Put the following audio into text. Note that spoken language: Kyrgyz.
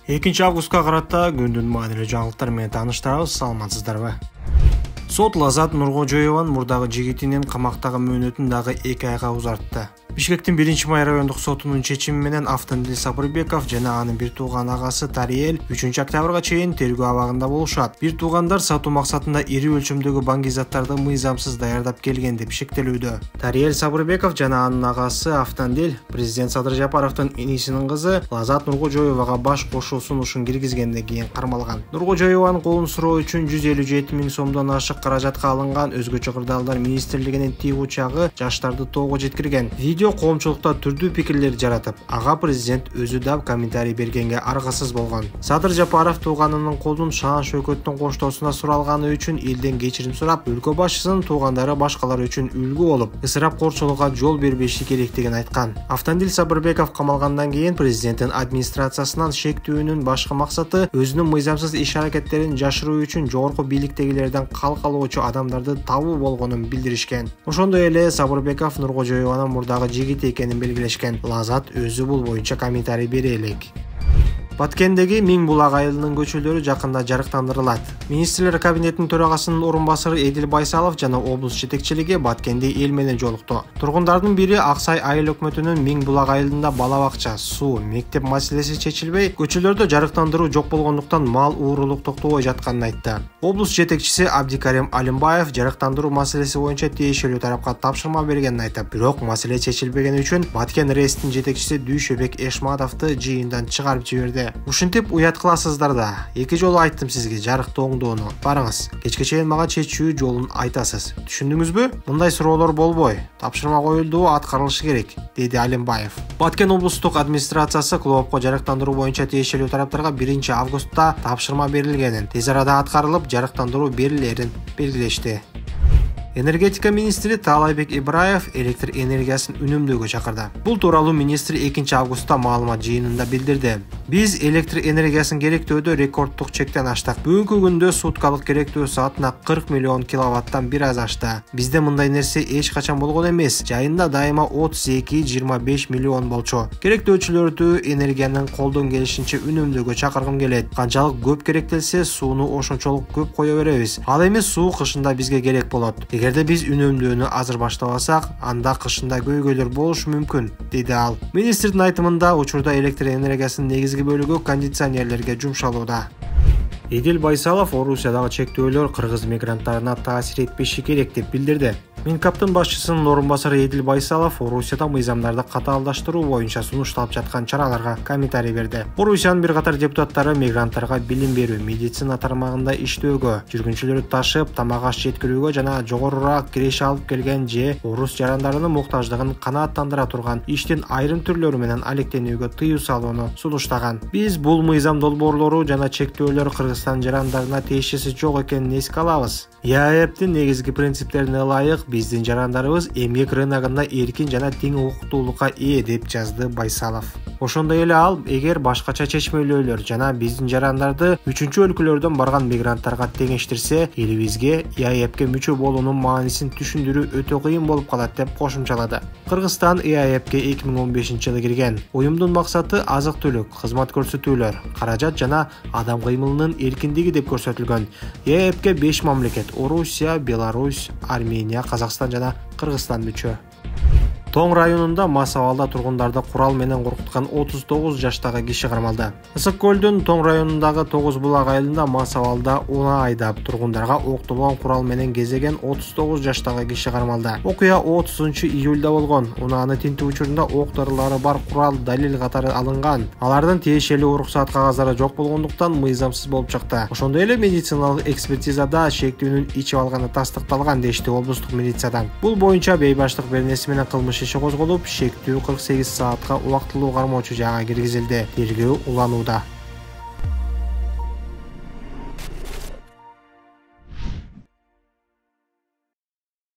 2 августка карата күндүн маанилүү жаңылыктар менен тааныштырабыз. Саламатсыздарбы? Сот Лазат Нуркожоеванын мурдагы жигитинин камактагы мөөнөтүн дагы 2 айга узартты. Бишкектин 1-май райондук сотунун чечими менен Автандил Сабырбеков жана анын бир тууган агасы Тариел 3-октябрга чейин тергөө абагында болушат. Бир туугандар сатуу максатында ири өлчөмдөгү баңгизаттарды мыйзамсыз даярдап келген деп шектелүүдө. Тариел Сабырбеков жана анын агасы Автандил президент Садыр Жапаровдун инисинин кызы Лазат Нуркожоевага баш кошуу сунушун киргизгенден кийин кармалган. Нуркожоеванын колун суроо үчүн 157 миң сомдон ашык каражатка алынган өзгөчө кырдаалдар министрлигинин тиги учагы жаштарды тоого жеткирген. Видео коомчулукта түрдүү пикирлер жаратып, ага президент өзү да комментарий бергенге аргасыз болгон. Садыр Жапаров тууганынын колун шаан шөкөттүн коштоосуна суралганы үчүн элден кечирим сурап, өлкө башчысынын туугандары башкалар үчүн үлгү болуп, ысырапкорчулукка жол бербеши керектигин айткан. Автандил Сабырбеков камалгандан кийин президенттин администрациясынан шектүүнүн башкы максаты өзүнүн мыйзамсыз иш-аракеттерин жашыруу үчүн жогорку бийликтегилерден калкалоочу адамдарды табуу болгонун билдиришкен. Ошондой эле Сабырбеков Нуркожоеванын мурдагы жигит экенин белгилешкен. Лазат өзү бул боюнча комментарий бере элек. Баткендеги Миң булак айылынын көчөлөрү жакында жарыктандырылат. Министрлер кабинетинин төрагасынын орун басары Эдил Байсалов жана облус жетекчилиги Баткенде эл менен жолукту. Тургундардын бири Аксай айыл өкмөтүнүн Миң булак айылында бала бакча, суу, мектеп маселеси чечилбей, көчөлөрдө жарыктандыруу жок болгондуктан мал уурулук токтобой жатканын айтты. Облус жетекчиси Абдикарим Алимбаев жарыктандыруу маселеси боюнча тиешелүү тарапка тапшырма бергенин айтып, бирок маселе чечилбегени үчүн Баткен РЭСтин жетекчиси Дүйшөбек Эшматовду жыйындан чыгарып жиберди. Ушинтип уят кыласыздар да. 2 жолу айттым сизге жарыктооңдоону. Барыңыз. Кечке чейин мага чечүү жолун айтасыз. Түшүндүңүзбү? Мындай суроолор болбой. Тапшырма коюлду, аткарылышы керек, деди Алимбаев. Баткен облустук администрациясы клубко жарыктандыруу боюнча тиешелүү тараптарга 1 августта тапшырма берилгенин, тез арада аткарылып, жарыктандыруу берилерин белгилешти. Энергетика министри Таалайбек Ибраев электр энергиясын үнөмдөөгө чакырды. Бул тууралуу министр 2 августта маалымат жыйынында билдирди. Биз электр энергиясын керектөөдө рекордтук чектен аштык. Бүгүнкү күндө суткалык керектөө саатына 40 миллион киловаттан бир аз ашты. Бизде мындай нерсе эч качан болгон эмес. Жайында дайыма 32-25 миллион болчу. Керектөөчүлөрдү энергиянын колдон келишинче үнөмдөөгө чакыргым келет. Канчалык көп керектелсе, сууну ошончолук көп кое беребиз. Ал эми суу кышында бизге керек болот. Эгерде биз үнөмдөөнү азыр баштабасак, анда кышында көйгөйлөр болушу мүмкүн, деди ал. Министрдин айтымында учурда электр энергиясынын негизги бөлүгү кондиционерлерге жумшалууда. Эдил Байсалов Орусиядагы чектөөлөр кыргыз мигранттарына таасир этпеши керек деп билдирди. Минкаптын башчысынын орун басары Эдил Байсалов Орусияда мыйзамдарды катаалдаштыруу боюнча сунушталып жаткан чараларга комментарий берди. Орусиянын бир катар депутаттары мигранттарга билим берүү, медицина тармагында иштөөгө, жүргүнчүлөрдү ташып, тамак аш жеткирүүгө жана жогорураак киреше алып келген же орус жарандарынын муктаждыгын канааттандыра турган иштин айрым түрлөрү менен алектенүүгө тыюу салууну сунуштаган. Биз бул мыйзам долбоорлору жана чектөөлөр Кыргызстан жарандарына тиешеси жок экенин эске алабыз. ЕАЭПтин негизги принциптерине ылайык биздин жарандарыбыз эмгек рыногунда эркин жана тең укуктуулукка ээ, деп жазды Байсалов. Ошондой эле ал, эгер башкача чечмелөөлөр жана биздин жарандарды 3 өлкөлөрдөн барган мигранттарга теңештирсе, элибизге ЕАЭПке мүчө болуунун маанисин түшүндүрүү өтө кыйын болуп калат, деп кошумчалады. Кыргызстан ЕАЭПке 2015-жылы кирген. Уюмдун максаты азык-түлүк, кызмат көрсөтүүлөр, каражат жана адам кыймылынын эркиндиги деп көрсөтүлгөн. ЕАЭПке 5 мамлекет — Орусия, Беларусь, Армения, Казакстан жана Кыргызстан мүчө. Тоң районунда мас абалда тургундарды курал менен коркуткан 39 жаштагы киши кармалды. Ысык көлдүн Тоң районундагы 9 булак айылында мас абалда унаа айдап, тургундарга октолгон курал менен кезеген 39 жаштагы киши кармалды. Окуя 30-июлда болгон. Унааны тинтүү учурунда ок дарылары бар курал далил катары алынган. Алардын тиешелүү уруксаат кагаздары жок болгондуктан мыйзамсыз болуп чыкты. Ошондой эле медициналык экспертизада шектүүнүн ичип алганы тастыкталган, дешти облустук милициядан. Бул боюнча бейбаштык беренеси менен кылмыш иши козголуп, шектүү 48 саатка убактылуу кармоочу жайга киргизилди. Тергөө уланууда.